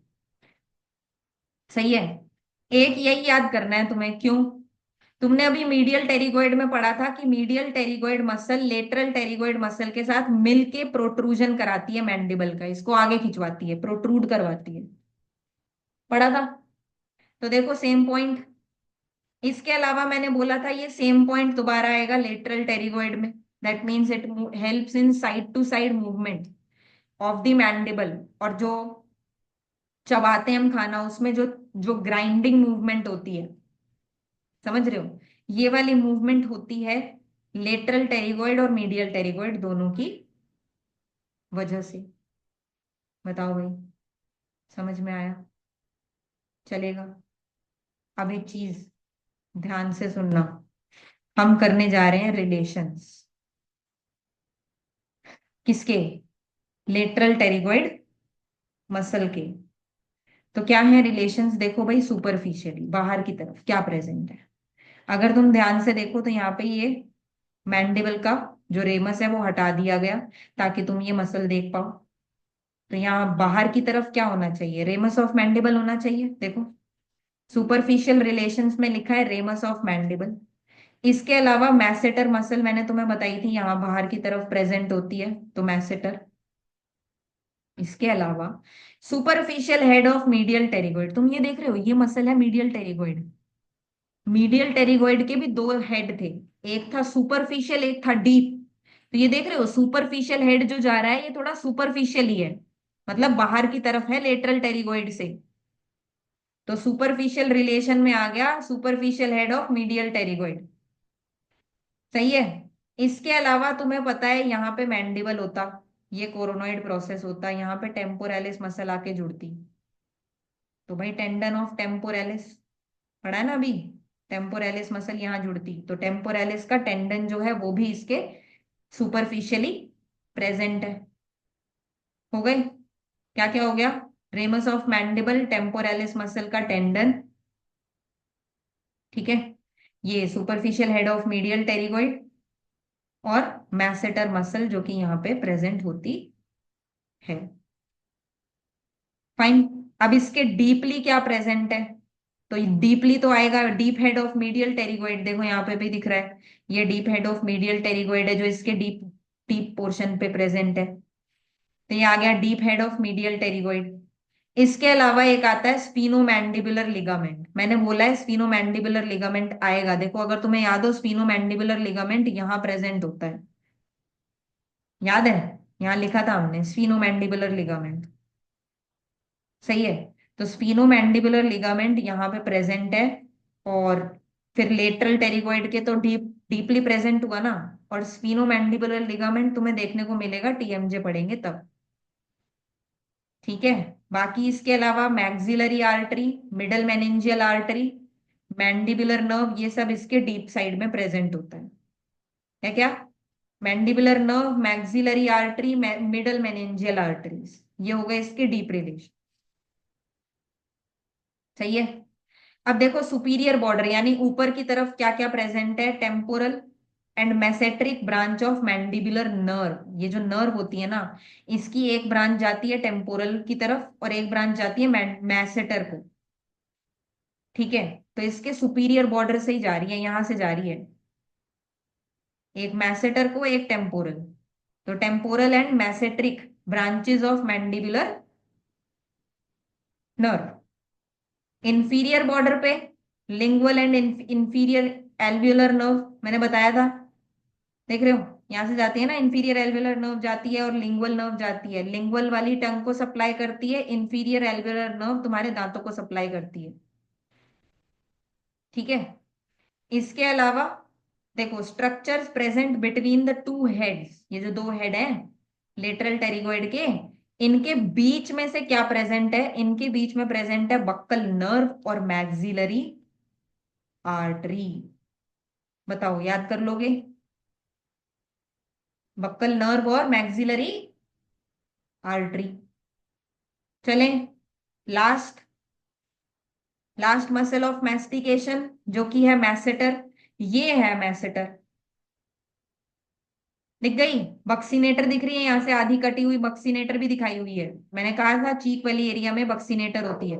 सही है। एक यही याद करना है तुम्हें, क्यों? तुमने अभी मीडियल टेरिगोइड में पढ़ा था कि medial pterygoid muscle lateral pterygoid muscle के साथ मिलके प्रोट्रूजन कराती है मैंडिबल का, इसको आगे खिंचवाती है, प्रोट्रूड करवाती है। पढ़ा था? तो देखो सेम पॉइंट। इसके अलावा मैंने बोला था ये सेम पॉइंट दोबारा आएगा लेटरल टेरिगोइड में। That means it helps in side to side movement of the mandible. और जो चबाते हैं हम खाना, उसमें जो जो ग्राइंडिंग मूवमेंट होती है, समझ रहे हो, ये वाली मूवमेंट होती है लेटरल टेरिगोइड और मीडियल टेरिगोइड दोनों की वजह से। बताओ भाई, समझ में आया? चलेगा? अब एक चीज ध्यान से सुनना, हम करने जा रहे हैं रिलेशंस। किसके? लेटरल टेरिगोइड मसल के। तो क्या है रिलेशंस, देखो भाई, सुपरफिशियली बाहर की तरफ क्या प्रेजेंट है। अगर तुम ध्यान से देखो तो यहाँ पे ये मैंडिबल का जो रेमस है वो हटा दिया गया ताकि तुम ये मसल देख पाओ। तो यहाँ बाहर की तरफ क्या होना चाहिए, रेमस ऑफ मैंडिबल होना चाहिए। देखो सुपरफिशियल रिलेशंस में लिखा है रेमस ऑफ मैंडिबल। इसके अलावा मैसेटर मसल मैंने तुम्हें बताई थी, यहाँ बाहर की तरफ प्रेजेंट होती है, तो मैसेटर। इसके अलावा superficial head of medial pterygoid, तुम ये देख रहे हो ये मसल है मीडियल टेरिगोइड। मीडियल टेरिगोइड के भी दो हेड थे, एक था सुपरफिशियल एक था डीप। तो ये देख रहे हो सुपरफिशियल हेड जो जा रहा है ये थोड़ा सुपरफिशियल ही है, मतलब बाहर की तरफ है लेटरल टेरिगोइड से। तो सुपरफिशियल रिलेशन में आ गया superficial head of medial pterygoid. सही है। इसके अलावा तुम्हें पता है यहाँ पे मैंडिबल होता, ये कोरोनॉइड प्रोसेस होता, यहाँ पे टेम्पोरालिस मसल आके जुड़ती। तो भाई टेंडन ऑफ टेम्पोरालिस पढ़ा है ना अभी, टेम्पोरालिस मसल यहाँ जुड़ती, तो टेम्पोरालिस का टेंडन जो है वो भी इसके सुपरफिशियली प्रेजेंट है। हो गए? क्या क्या हो गया, रेमस ऑफ मैंडिबल, टेम्पोरालिस मसल का टेंडन, ठीक है, ये superficial head of medial pterygoid, और मैसेटर मसल जो कि यहाँ पे प्रेजेंट होती है। फाइन। अब इसके डीपली क्या प्रेजेंट है, तो डीपली तो आएगा deep head of medial pterygoid, देखो यहाँ पे भी दिख रहा है, ये deep head of medial pterygoid है जो इसके डीप डीप पोर्शन पे प्रेजेंट है। तो ये आ गया deep head of medial pterygoid. इसके अलावा एक आता है स्पीनोमैंडिबुलर लिगामेंट, मैंने बोला है स्पीनोमैंडिबुलर लिगामेंट आएगा, देखो अगर तुम्हें याद हो स्पीनोमैंडिबुलर लिगामेंट यहाँ प्रेजेंट होता है, याद है? यहाँ लिखा था हमने स्पीनोमैंडिबुलर लिगामेंट। सही है। तो स्पीनोमैंडिबुलर लिगामेंट यहाँ पे प्रेजेंट है, और फिर लेटरल टेरिगोइड के तो डीपली प्रेजेंट हुआ ना, और स्पीनोमैंडिबुलर लिगामेंट तुम्हें देखने को मिलेगा टीएमजे पढ़ेंगे तब। ठीक है। बाकी इसके अलावा maxillary artery, middle meningeal artery, mandibular nerve, ये सब इसके डीप साइड में प्रेजेंट होता है क्या? Mandibular nerve, maxillary artery, middle meningeal arteries, ये हो गए इसके डीप रिलेशन। सही है। अब देखो सुपीरियर बॉर्डर यानी ऊपर की तरफ क्या क्या प्रेजेंट है, temporal and masseteric branch of mandibular nerve, ये जो नर्व होती है ना, इसकी एक ब्रांच जाती है टेम्पोरल की तरफ और एक ब्रांच जाती है मैसेटर को। ठीक है। तो इसके सुपीरियर बॉर्डर से ही जा रही है, यहां से जा रही है, एक मैसेटर को एक टेम्पोरल। तो temporal and masseteric branches of mandibular nerve. Inferior border पे lingual and inferior alveolar nerve, मैंने बताया था, देख रहे हो, यहां से जाती है ना, इंफीरियर एल्वियोलर नर्व जाती है और लिंगुअल नर्व जाती है। लिंगुअल वाली टंग को सप्लाई करती है, इंफीरियर एल्वियोलर नर्व तुम्हारे दांतों को सप्लाई करती है। ठीक है। इसके अलावा देखो, structures present between the two heads, ये जो दो हेड हैं लेटरल टेरिगोइड के, इनके बीच में से क्या प्रेजेंट है? इनके बीच में प्रेजेंट है बक्कल नर्व और मैक्सिलरी आर्टरी। बताओ, याद कर लोगे? बक्कल नर्व और मैक्सिलरी आर्टरी। चलें, last last muscle of mastication जो कि है मैसेटर। ये है मैसेटर, दिख गई? बक्सीनेटर दिख रही है, यहां से आधी कटी हुई बक्सीनेटर भी दिखाई हुई है। मैंने कहा था चीक वाली एरिया में बक्सीनेटर होती है।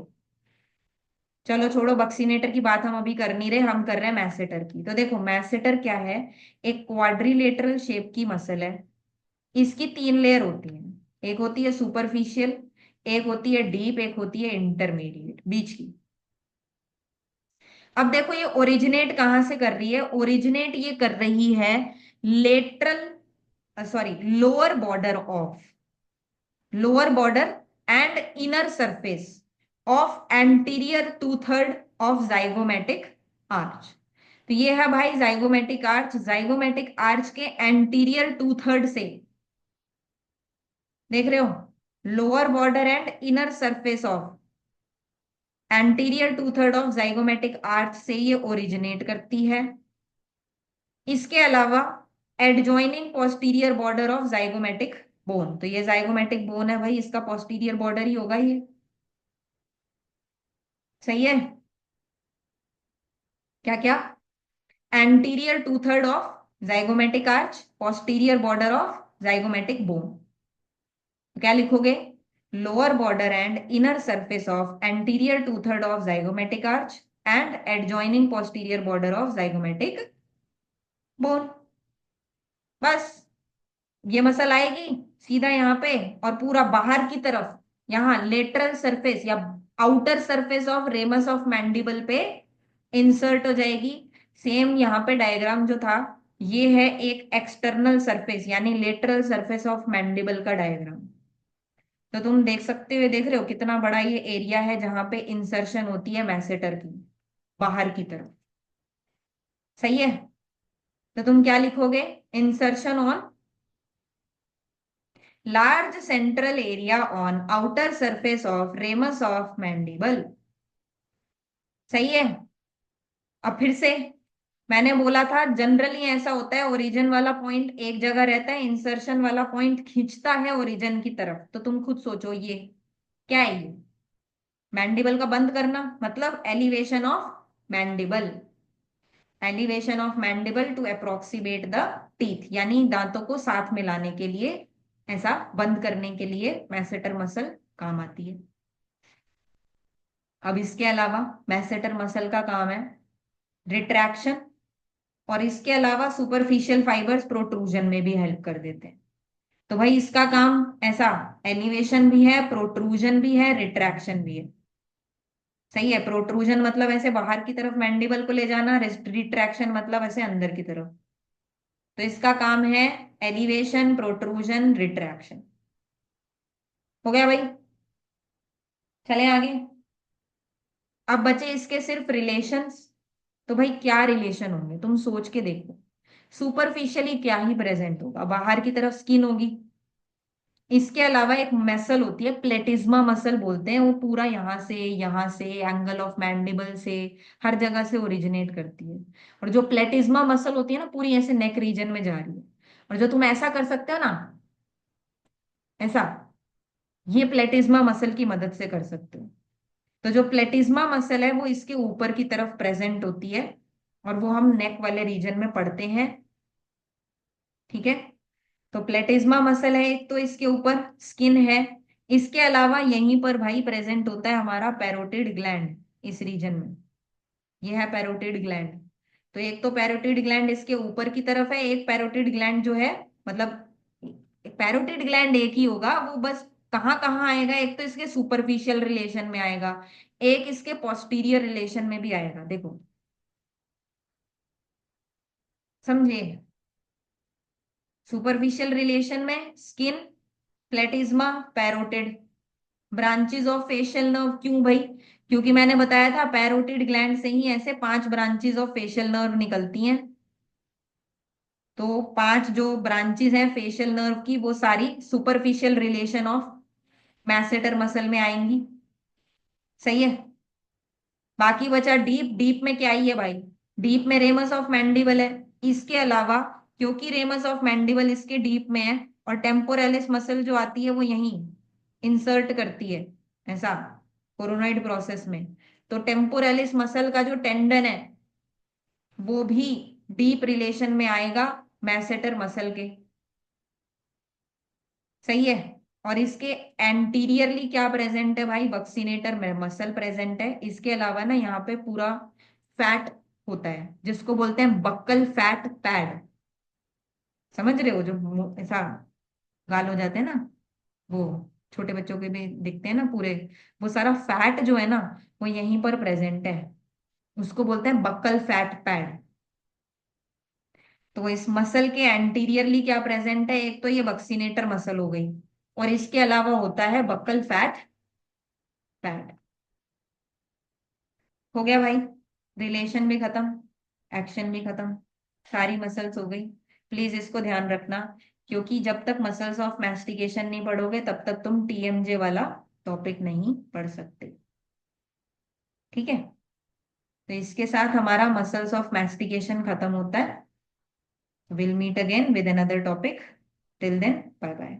चलो छोड़ो, बक्सीनेटर की बात हम अभी कर नहीं रहे, हम कर रहे हैं मैसेटर की। तो देखो, मैसेटर क्या है? एक क्वाड्रिलेटरल शेप की मसल है। इसकी तीन लेयर होती है, एक होती है सुपरफिशियल, एक होती है डीप, एक होती है इंटरमीडिएट, बीच की। अब देखो, ये ओरिजिनेट कहां से कर रही है? ओरिजिनेट ये कर रही है lateral, sorry, lower border and inner surface of anterior two third of zygomatic arch. तो ये है भाई जाइगोमेटिक आर्च। जाइगोमेटिक आर्च के एंटीरियर टू थर्ड से, देख रहे हो, lower border and inner surface of anterior two third of zygomatic arch से ये ओरिजिनेट करती है। इसके अलावा adjoining posterior border of zygomatic bone, तो ये जाइगोमेटिक बोन है भाई, इसका पोस्टीरियर बॉर्डर ही होगा ये। सही है? क्या क्या? Anterior two third of zygomatic arch, posterior border of zygomatic bone. तो क्या लिखोगे? Lower border and inner surface of anterior two third of zygomatic arch and adjoining posterior border of zygomatic bone. बस, ये मसल आएगी सीधा यहाँ पे, और पूरा बाहर की तरफ यहाँ लेटरल सरफेस या outer surface of ramus of mandible पे इंसर्ट हो जाएगी। सेम यहाँ पे डायग्राम जो था, ये है एक एक्सटर्नल सरफेस यानी लेटरल सरफेस ऑफ मैंडिबल का डायग्राम। तो तुम देख सकते हो, देख रहे हो कितना बड़ा ये एरिया है जहां पे इंसर्शन होती है मैसेटर की, बाहर की तरफ। सही है? तो तुम क्या लिखोगे? Insertion on large central area on outer surface of ramus of mandible. सही है? अब फिर से, मैंने बोला था जनरली ऐसा होता है, ओरिजिन वाला पॉइंट एक जगह रहता है, इंसर्शन वाला पॉइंट खींचता है ओरिजिन की तरफ। तो तुम खुद सोचो, ये क्या है? ये मैंडिबल का बंद करना, मतलब elevation of mandible. Elevation of mandible to approximate the teeth, यानी दांतों को साथ मिलाने के लिए, ऐसा बंद करने के लिए मैसेटर मसल काम आती है। अब इसके अलावा मैसेटर मसल का काम है रिट्रैक्शन, और इसके अलावा सुपरफिशियल फाइबर्स प्रोट्रूजन में भी हेल्प कर देते हैं। तो भाई इसका काम ऐसा, एलिवेशन भी है, प्रोट्रूजन भी है, रिट्रैक्शन भी है। सही है? प्रोट्रूजन मतलब ऐसे बाहर की तरफ मैंडिबल को ले जाना, रिट्रैक्शन मतलब ऐसे अंदर की तरफ। तो इसका काम है एलिवेशन, प्रोट्रूजन, रिट्रैक्शन। हो गया भाई? चले आगे। अब बचे इसके सिर्फ रिलेशंस। तो भाई क्या रिलेशन होंगे, तुम सोच के देखो। सुपरफिशियली क्या ही प्रेजेंट होगा? बाहर की तरफ स्किन होगी। इसके अलावा एक मसल होती है, प्लेटिज्मा मसल बोलते हैं, वो पूरा यहाँ से एंगल ऑफ मैंडिबल से हर जगह से ओरिजिनेट करती है। और जो प्लेटिज्मा मसल होती है ना, पूरी ऐसे नेक रीजन में जा रही है। और जो तुम ऐसा कर सकते हो ना, ऐसा, ये प्लेटिज्मा मसल की मदद से कर सकते हो। तो जो प्लेटिज्मा मसल है वो इसके ऊपर की तरफ प्रेजेंट होती है, और वो हम नेक वाले रीजन में पढ़ते हैं। ठीक है? तो प्लेटिज्मा मसल है एक, तो इसके ऊपर स्किन है। इसके अलावा यहीं पर भाई प्रेजेंट होता है हमारा पैरोटिड ग्लैंड, इस रीजन में। ये है पैरोटिड ग्लैंड। तो एक तो पैरोटिड ग्लैंड इसके ऊपर की तरफ है, एक पैरोटिड ग्लैंड जो है, मतलब पैरोटिड ग्लैंड एक ही होगा, वो बस कहाँ कहाँ आएगा, एक तो इसके सुपरफिशियल रिलेशन में आएगा, एक इसके पोस्टीरियर रिलेशन में भी आएगा, देखो, समझे? सुपरफिशियल रिलेशन में skin, प्लेटिज्मा, parotid, branches of facial nerve. क्यों भाई? क्योंकि मैंने बताया था पैरोटिड ग्लैंड से ही ऐसे 5 ब्रांचेस ऑफ फेशियल नर्व निकलती हैं। तो 5 जो ब्रांचेस हैं फेशियल नर्व की, वो सारी superficial relation of masseter muscle में आएंगी। सही है। बाकी बचा डीप। डीप में क्या ही है भाई? डीप में रेमस ऑफ मैंडिबल है। इसके अलावा, क्योंकि रेमस ऑफ मैंडिबल इसके डीप में है, और टेम्पोरेलिस मसल जो आती है वो यहीं इंसर्ट करती है, ऐसा, कोरोनॉइड प्रोसेस में। तो टेम्पोरेलिस मसल का जो टेंडन है वो भी डीप रिलेशन में आएगा मैसेटर मसल के। सही है। और इसके एंटीरियरली क्या प्रेजेंट है भाई? बक्सीनेटर मसल प्रेजेंट है। इसके अलावा ना यहाँ पे पूरा फैट होता है, जिसको बोलते हैं बक्कल फैट पैड। समझ रहे हो? जो ऐसा गाल हो जाते हैं ना, वो छोटे बच्चों के भी दिखते हैं ना पूरे, वो सारा फैट जो है ना, वो यहीं पर प्रेजेंट है। उसको बोलते हैं बक्कल फैट पैड। तो इस मसल के एंटीरियरली क्या प्रेजेंट है? एक तो ये बक्सीनेटर मसल हो गई, और इसके अलावा होता है बक्कल फैट पैड। हो गया भाई, रिलेशन भी खत्म, एक्शन भी खत्म, सारी मसल्स हो गई। प्लीज इसको ध्यान रखना, क्योंकि जब तक मसल्स ऑफ मैस्टिकेशन नहीं पढ़ोगे तब तक तुम टीएमजे वाला टॉपिक नहीं पढ़ सकते। ठीक है? तो इसके साथ हमारा मसल्स ऑफ मैस्टिकेशन खत्म होता है। Will meet again with another topic. Till then, bye bye.